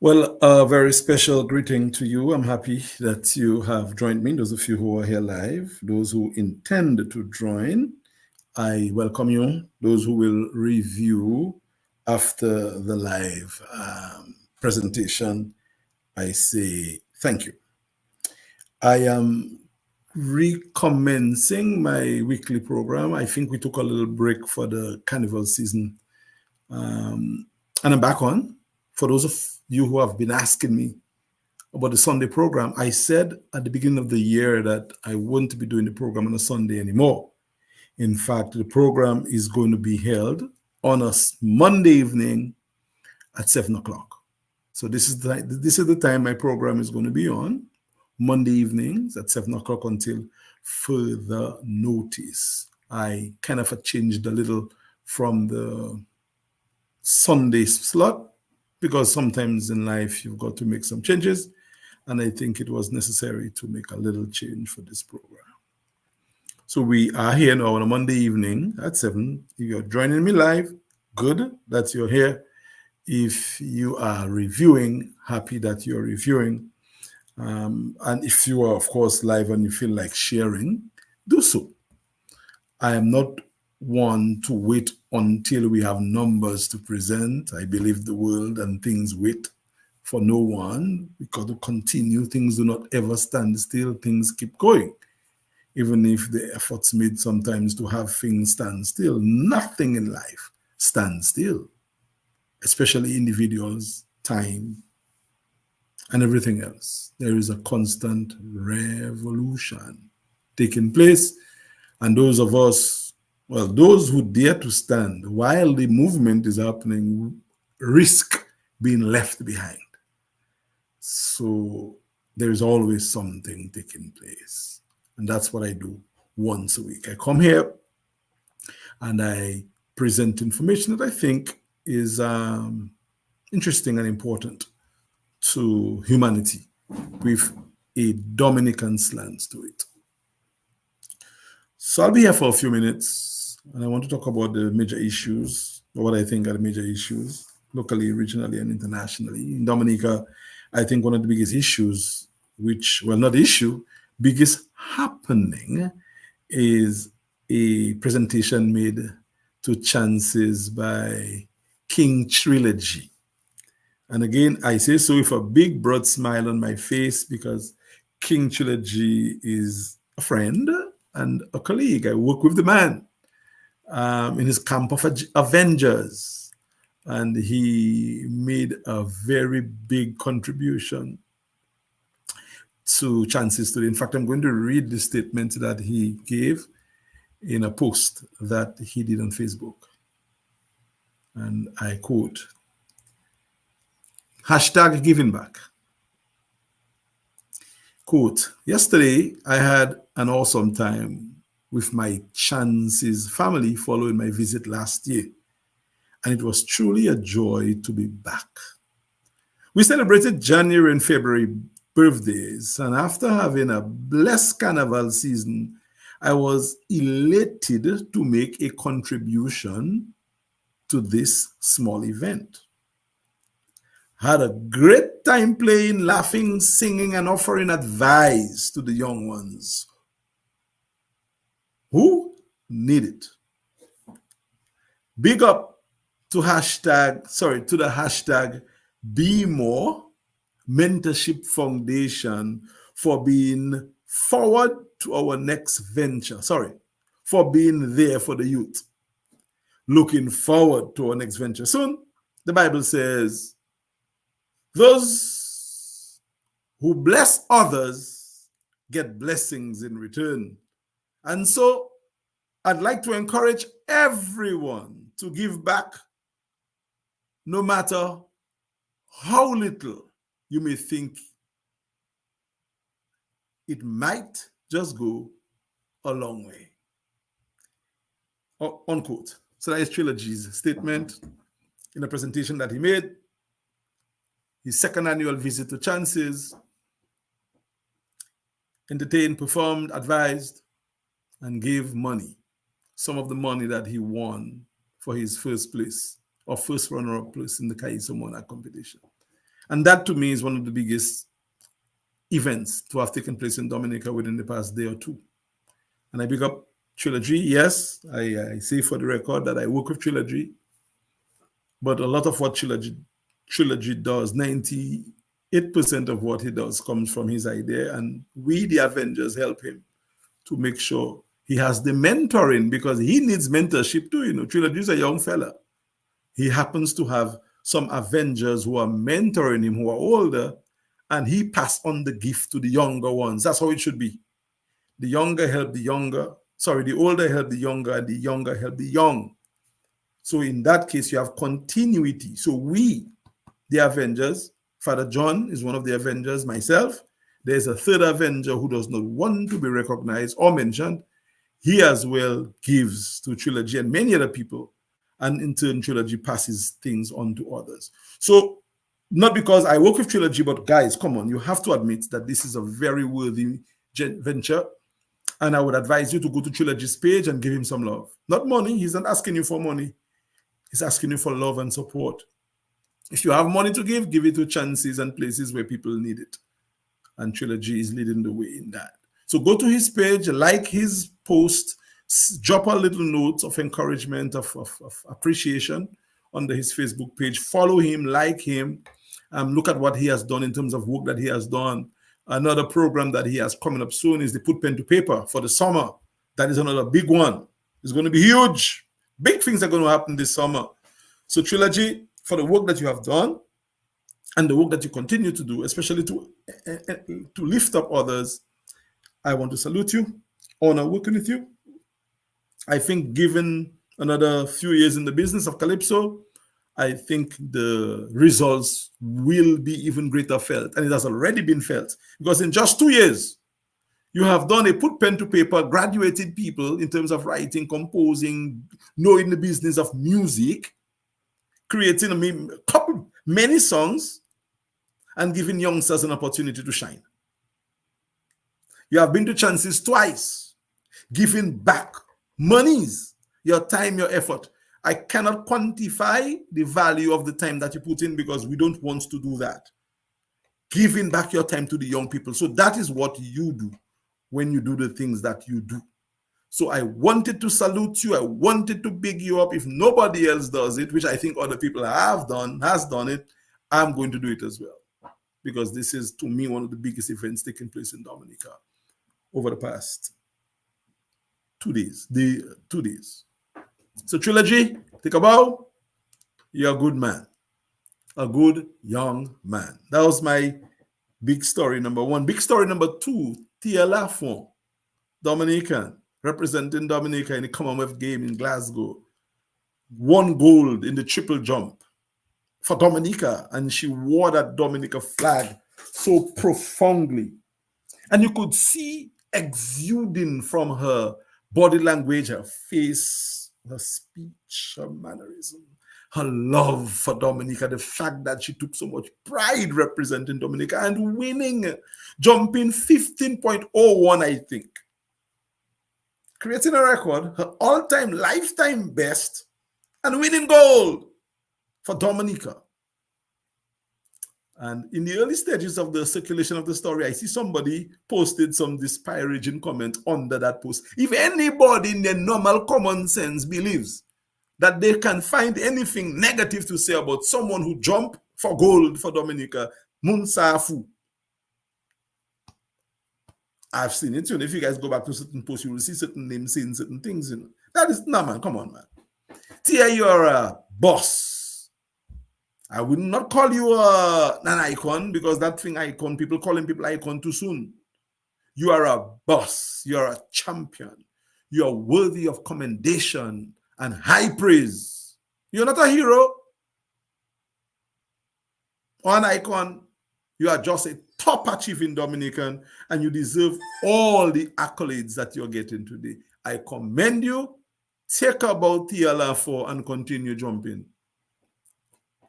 Well, a very special greeting to you. I'm happy that you have joined me. Those of you who are here live, those who intend to join, I welcome you. Those who will review after the live presentation, I say thank you. I am recommencing my weekly program. I think we took a little break for the carnival season. And I'm back on. For those of you who have been asking me about the Sunday program, I said at the beginning of the year that I wouldn't be doing the program on a Sunday anymore. In fact, the program is going to be held on a Monday evening at 7 o'clock. So this is the time my program is going to be on, Monday evenings at 7 o'clock until further notice. I kind of changed a little from the Sunday slot because sometimes in life you've got to make some changes, and I think it was necessary to make a little change for this program. So we are here now on a Monday evening at 7. If you're joining me live, good that you're here. If you are reviewing, happy that you're reviewing. And if you are, of course, live and you feel like sharing, do so. I am not one to wait until we have numbers to present. I believe the world and things wait for no one. We got to continue. Things do not ever stand still. Things keep going. Even if the efforts made sometimes to have things stand still, nothing in life stands still, especially individuals, time, and everything else. There is a constant revolution taking place. And those of us, well, those who dare to stand while the movement is happening, risk being left behind. So there is always something taking place. And that's what I do once a week. I come here and I present information that I think is interesting and important to humanity with a Dominican slant to it. So I'll be here for a few minutes, and I want to talk about the major issues, what I think are the major issues, locally, regionally, and internationally. In Dominica, I think one of the biggest issues, not issue, biggest happening is a presentation made to Chances by King Trilogy. And again, I say so with a big broad smile on my face because King Trilogy is a friend and a colleague. I work with the man in his camp of Avengers. And he made a very big contribution to Chances today. In fact, I'm going to read the statement that he gave in a post that he did on Facebook. And I quote, #giving back. Quote, yesterday I had an awesome time with my Chances family following my visit last year. And it was truly a joy to be back. We celebrated January and February birthdays, and after having a blessed carnival season, I was elated to make a contribution to this small event. Had a great time playing, laughing, singing, and offering advice to the young ones who need it. Big up to the hashtag Be More Mentorship Foundation for being forward to our next venture. For being there for the youth. Looking forward to our next venture. Soon, the Bible says, those who bless others get blessings in return. And so I'd like to encourage everyone to give back, no matter how little you may think. It might just go a long way. Unquote. So that is Trilogy's statement in a presentation that he made, his second annual visit to Chances, entertained, performed, advised, and gave money, some of the money that he won for his first place or first runner-up place in the Kaiso Monarch competition. And that to me is one of the biggest events to have taken place in Dominica within the past day or two. And I pick up Trilogy. Yes, I say for the record that I work with Trilogy, but a lot of what Trilogy does, 98% of what he does comes from his idea. And we, the Avengers, help him to make sure he has the mentoring, because he needs mentorship too. You know, Trilogy is a young fella. He happens to have some Avengers who are mentoring him, who are older, and he passed on the gift to the younger ones. That's how it should be. The younger help the younger. Sorry, the older help the younger, and the younger help the young. So in that case, you have continuity. So we, the Avengers, Father John is one of the Avengers, myself. There's a third Avenger who does not want to be recognized or mentioned. He as well gives to Trilogy and many other people. And in turn, Trilogy passes things on to others. So not because I work with Trilogy, but guys, come on, you have to admit that this is a very worthy venture. And I would advise you to go to Trilogy's page and give him some love. Not money. He's not asking you for money. He's asking you for love and support. If you have money to give it to chances and places where people need it. And Trilogy is leading the way in that. So go to his page, like his post, drop a little note of encouragement, of appreciation under his Facebook page. Follow him, like him. Look at what he has done in terms of work that he has done. Another program that he has coming up soon is the Put Pen to Paper for the summer. That is another big one. It's going to be huge. Big things are going to happen this summer. So Trilogy, for the work that you have done and the work that you continue to do, especially to lift up others, I want to salute you, honor working with you. I think given another few years in the business of Calypso, I think the results will be even greater felt. And it has already been felt. Because in just 2 years, you have done a put pen to paper, graduated people in terms of writing, composing, knowing the business of music, creating many songs, and giving youngsters an opportunity to shine. You have been to chances twice, giving back monies, your time, your effort. I cannot quantify the value of the time that you put in because we don't want to do that. Giving back your time to the young people. So that is what you do when you do the things that you do. So I wanted to salute you. I wanted to big you up. If nobody else does it, which I think other people has done it, I'm going to do it as well. Because this is, to me, one of the biggest events taking place in Dominica over the past 2 days. 2 days. So Trilogy, take a bow. You're a good man. A good young man. That was my big story number one. Big story number two, Tia Lafont, Dominican, representing Dominica in the Commonwealth game in Glasgow. Won gold in the triple jump for Dominica, and she wore that Dominica flag so profoundly. And you could see exuding from her body language, her face, her speech, her mannerism, her love for Dominica, the fact that she took so much pride representing Dominica and winning, jumping 15.01, I think. Creating a record, her all-time lifetime best, and winning gold for Dominica. And in the early stages of the circulation of the story, I see somebody posted some disparaging comment under that post. If anybody in their normal common sense believes that they can find anything negative to say about someone who jumped for gold for Dominica, Munsafu. I've seen it. You know, if you guys go back to certain posts, you will see certain names saying certain things. You know, that is, no, man, come on, man. Tia, you're a boss. I would not call you an icon, because that thing icon, people calling people icon too soon. You are a boss. You are a champion. You are worthy of commendation and high praise. You're not a hero or an icon. You are just a top achieving Dominican, and you deserve all the accolades that you're getting today. I commend you. Take about Tia Lafont and continue jumping.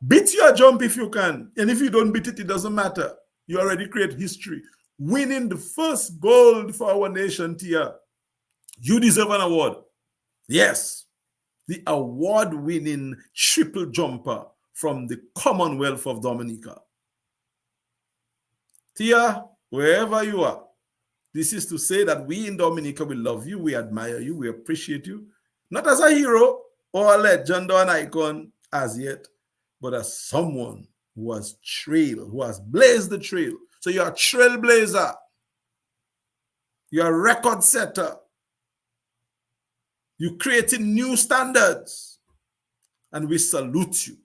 Beat your jump if you can. And if you don't beat it, it doesn't matter. You already create history. Winning the first gold for our nation, Tia. You deserve an award. Yes. The award-winning triple jumper from the Commonwealth of Dominica. Tia, wherever you are, this is to say that we in Dominica, we love you, we admire you, we appreciate you, not as a hero or a legend or an icon as yet, but as someone who has who has blazed the trail. So you're a trailblazer. You're a record setter. You're creating new standards. And we salute you.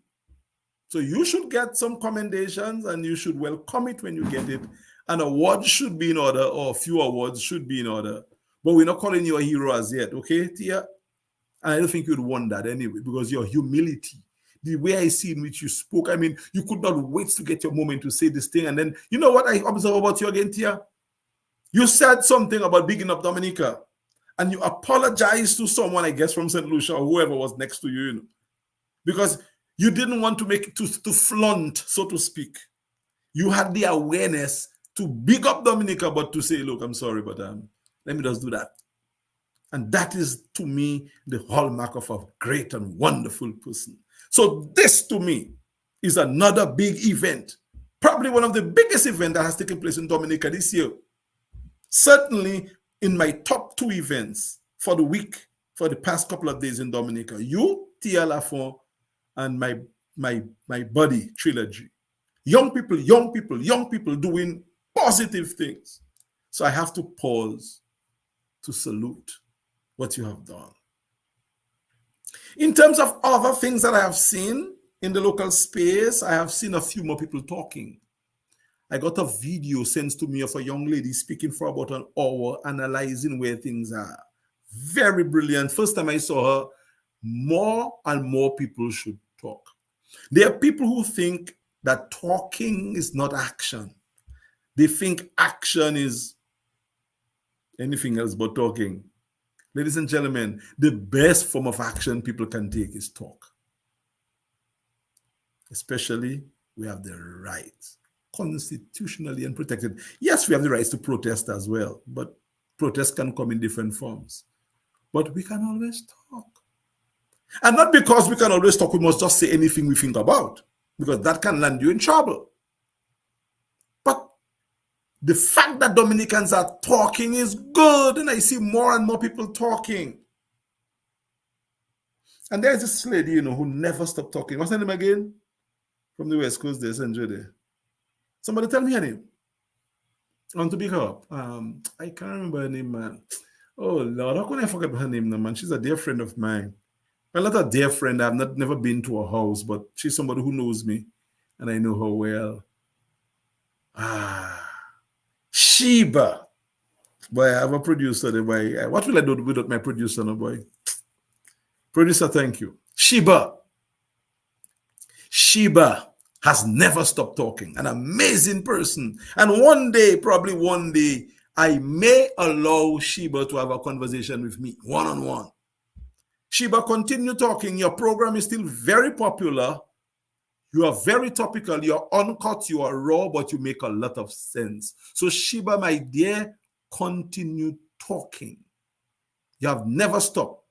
So you should get some commendations and you should welcome it when you get it. An award should be in order, or a few awards should be in order. But we're not calling you a hero as yet, okay, Tia? And I don't think you'd want that anyway, because your humility, the way I see in which you spoke, I mean, you could not wait to get your moment to say this thing. And then, you know what I observe about you again, Tia? You said something about bigging up Dominica, and you apologized to someone, I guess, from St. Lucia or whoever was next to you, you know, because you didn't want to make it to flaunt, so to speak. You had the awareness to big up Dominica, but to say, look, I'm sorry, but let me just do that. And that is, to me, the hallmark of a great and wonderful person. So this, to me, is another big event, probably one of the biggest events that has taken place in Dominica this year. Certainly in my top 2 events for the week, for the past couple of days in Dominica. You, Tia Lafont, and my buddy, Trilogy. Young people doing positive things. So I have to pause to salute what you have done. In terms of other things that I have seen in the local space, I have seen a few more people talking. I got a video sent to me of a young lady speaking for about an hour, analyzing where things are. Very brilliant. First time I saw her, more and more people should talk. There are people who think that talking is not action. They think action is anything else but talking. Ladies and gentlemen, the best form of action people can take is talk. Especially, we have the right, constitutionally and protected. Yes, we have the rights to protest as well, but protest can come in different forms. But we can always talk. And not because we can always talk, we must just say anything we think about, because that can land you in trouble. But the fact that Dominicans are talking is good, and I see more and more people talking. And there's this lady, you know, who never stopped talking. What's her name again? From the West Coast, there's Andrea. Somebody tell me her name. I want to pick her up. I can't remember her name, man. Oh, Lord, how can I forget her name, no, man? She's a dear friend of mine. Well, not a dear friend. I've never been to her house, but she's somebody who knows me, and I know her well. Sheba. Boy, I have a producer there, boy. What will I do without my producer, no, boy? Producer, thank you. Sheba has never stopped talking. An amazing person. And one day, probably one day, I may allow Sheba to have a conversation with me, one-on-one. Sheba, continue talking. Your program is still very popular. You are very topical. You're uncut. You are raw, but you make a lot of sense. So Sheba, my dear, continue talking. You have never stopped.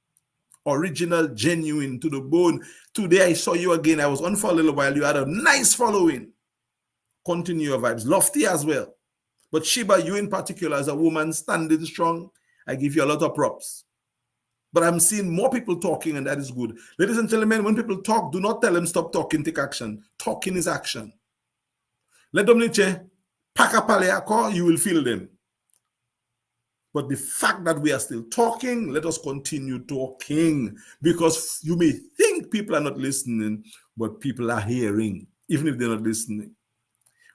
Original, genuine, to the bone. Today I saw you again. I was on for a little while. You had a nice following. Continue your vibes. Lofty as well. But Sheba, you in particular, as a woman standing strong, I give you a lot of props. But I'm seeing more people talking, and that is good. Ladies and gentlemen, when people talk, do not tell them stop talking, take action. Talking is action. Let them pack up a you will feel them. But the fact that we are still talking, let us continue talking, because you may think people are not listening, but people are hearing, even if they're not listening.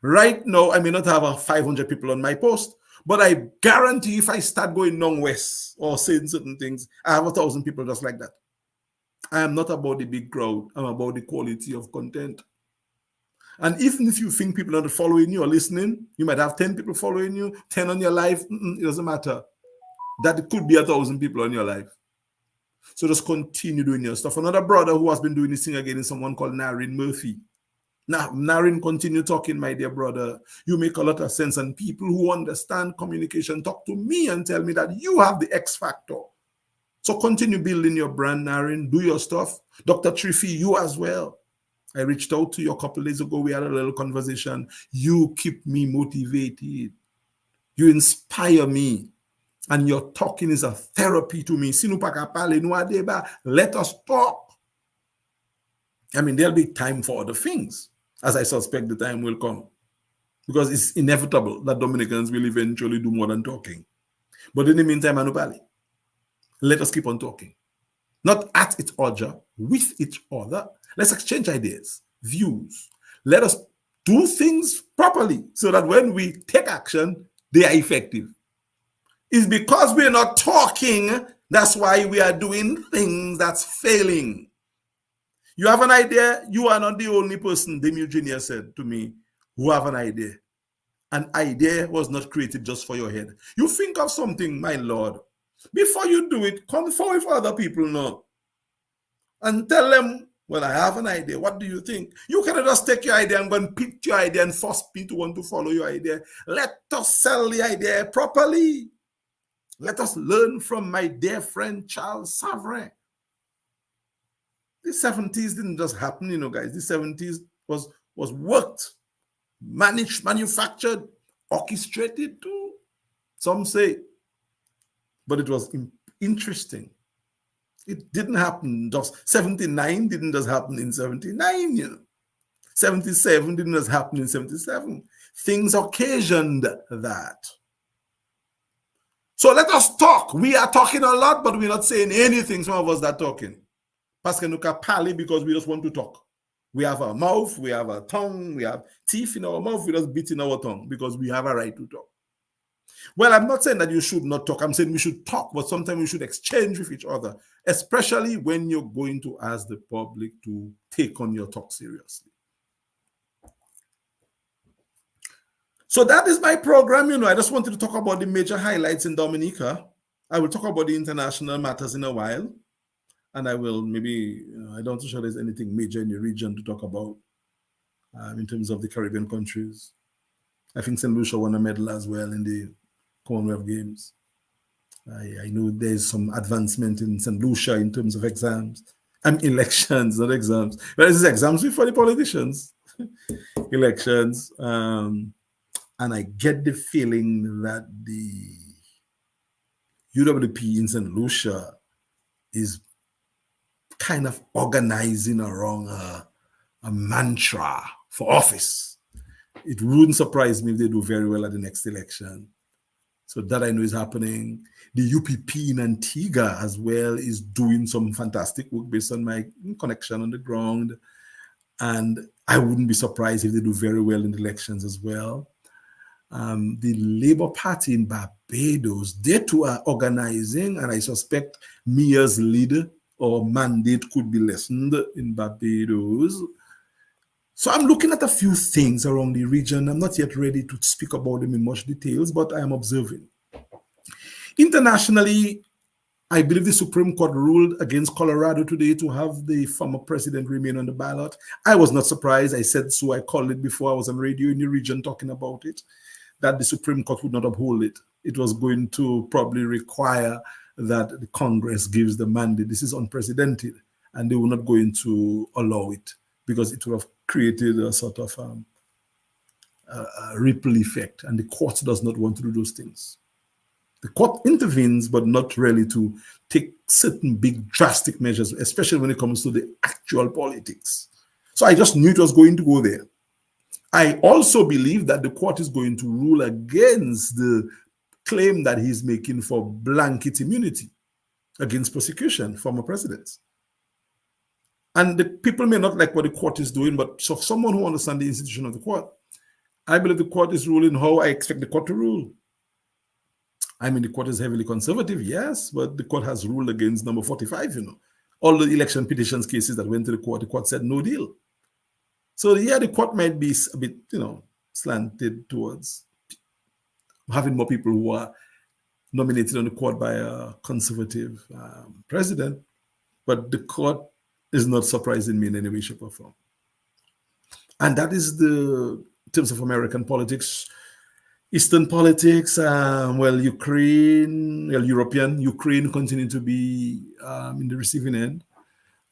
Right now, I may not have 500 people on my post, but I guarantee if I start going down west or saying certain things, I have 1,000 people just like that. I am not about the big crowd. I'm about the quality of content. And even if you think people are not following you or listening, you might have 10 people following you, 10 on your life. It doesn't matter. That it could be 1,000 people on your life. So just continue doing your stuff. Another brother who has been doing this thing again is someone called Naryn Murphy. Now, Naryn, continue talking, my dear brother. You make a lot of sense. And people who understand communication talk to me and tell me that you have the X factor. So continue building your brand, Naryn. Do your stuff. Dr. Triffy, you as well. I reached out to you a couple of days ago. We had a little conversation. You keep me motivated. You inspire me. And your talking is a therapy to me. Let us talk. I mean, there'll be time for other things, as I suspect the time will come. Because it's inevitable that Dominicans will eventually do more than talking. But in the meantime, Anubali, let us keep on talking. Not at each other, with each other. Let's exchange ideas, views. Let us do things properly so that when we take action, they are effective. It's because we're not talking, that's why we are doing things that's failing. You have an idea, you are not the only person, Demi Jr. said to me, who have an idea. An idea was not created just for your head. You think of something, my Lord. Before you do it, confer with other people now. And tell them, well, I have an idea. What do you think? You cannot just take your idea and go and pitch your idea and force people to want to follow your idea. Let us sell the idea properly. Let us learn from my dear friend, Charles Savrin. The 70s didn't just happen, guys. The 70s was worked, managed, manufactured, orchestrated too, some say. But it was interesting. It didn't happen just 79 didn't just happen in 79, 77 didn't just happen in 77. Things occasioned that. So let us talk. We are talking a lot, but we're not saying anything. Some of us are talking. Parce que nous parler because we just want to talk. We have a mouth, we have a tongue, we have teeth in our mouth, we just beat in our tongue because we have a right to talk. Well, I'm not saying that you should not talk. I'm saying we should talk, but sometimes we should exchange with each other, especially when you're going to ask the public to take on your talk seriously. So that is my program. I just wanted to talk about the major highlights in Dominica. I will talk about the international matters in a while. And I will maybe, I don't sure there's anything major in the region to talk about in terms of the Caribbean countries. I think St. Lucia won a medal as well in the Commonwealth Games. I know there's some advancement in St. Lucia in terms of exams. Elections, not exams. But this is exams for the politicians. Elections. And I get the feeling that the UWP in St. Lucia is kind of organizing around a mantra for office. It wouldn't surprise me if they do very well at the next election. So that I know is happening. The UPP in Antigua as well is doing some fantastic work based on my connection on the ground. And I wouldn't be surprised if they do very well in the elections as well. The Labour Party in Barbados, they too are organizing, and I suspect Mia's leader or mandate could be lessened in Barbados. So I'm looking at a few things around the region. I'm not yet ready to speak about them in much details, but I am observing. Internationally, I believe the Supreme Court ruled against Colorado today to have the former president remain on the ballot. I was not surprised. I said so. I called it before. I was on radio in the region talking about it, that the Supreme Court would not uphold it. It was going to probably require that the Congress gives the mandate. This is unprecedented, and they were not going to allow it because it would have created a sort of a ripple effect, and the court does not want to do those things. The court intervenes, but not really to take certain big drastic measures, especially when it comes to the actual politics. So I just knew it was going to go there. I also believe that the court is going to rule against the claim that he's making for blanket immunity against prosecution, former presidents. And the people may not like what the court is doing, but so someone who understands the institution of the court, I believe the court is ruling how I expect the court to rule. I mean, the court is heavily conservative, yes, but the court has ruled against number 45, All the election petitions cases that went to the court said no deal. So, yeah, the court might be a bit, slanted towards having more people who are nominated on the court by a conservative president, but the court is not surprising me in any way, shape, or form. And that is in terms of American politics. Eastern politics, European, Ukraine continue to be in the receiving end.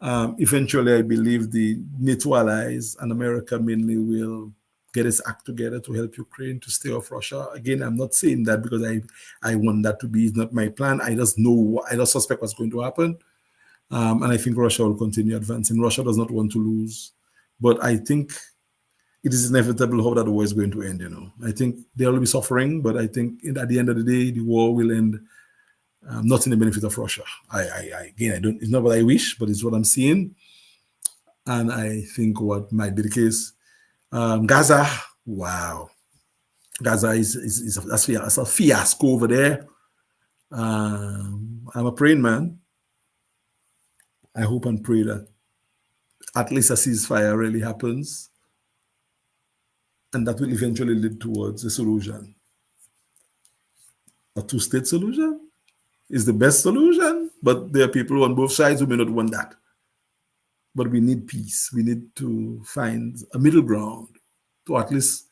Eventually, I believe the NATO allies and America mainly will get its act together to help Ukraine to stay off Russia. Again, I'm not saying that because I want that to be. It's not my plan. I just know, I just suspect what's going to happen. And I think Russia will continue advancing. Russia does not want to lose. But I think it is inevitable how that war is going to end, you know. I think there will be suffering, but I think at the end of the day, the war will end not in the benefit of Russia. Again, I don't, it's not what I wish, but it's what I'm seeing. And I think what might be the case. Gaza, wow. Gaza is a fiasco over there. I'm a praying man. I hope and pray that at least a ceasefire really happens, and that will eventually lead towards a solution. A two-state solution is the best solution, but there are people on both sides who may not want that. But we need peace. We need to find a middle ground to at least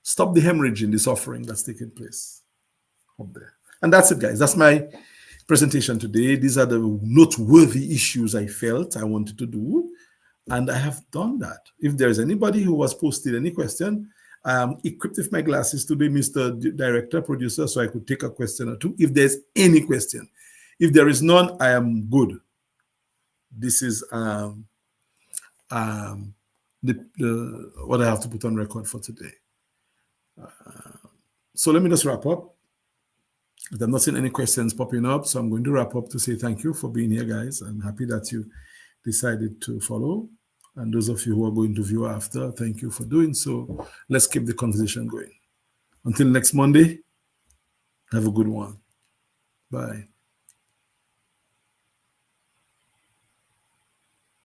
stop the hemorrhaging, the suffering that's taking place up there. And that's it, guys. That's my presentation today. These are the noteworthy issues I felt I wanted to do, and I have done that. If there's anybody who has posted any question, I'm equipped with my glasses today, Mr. Director, Producer, so I could take a question or two. If there's any question, if there is none, I am good. This is what I have to put on record for today. So let me just wrap up. I'm not seeing any questions popping up, so I'm going to wrap up to say thank you for being here, guys. I'm happy that you decided to follow. And those of you who are going to view after, thank you for doing so. Let's keep the conversation going. Until next Monday, have a good one. Bye.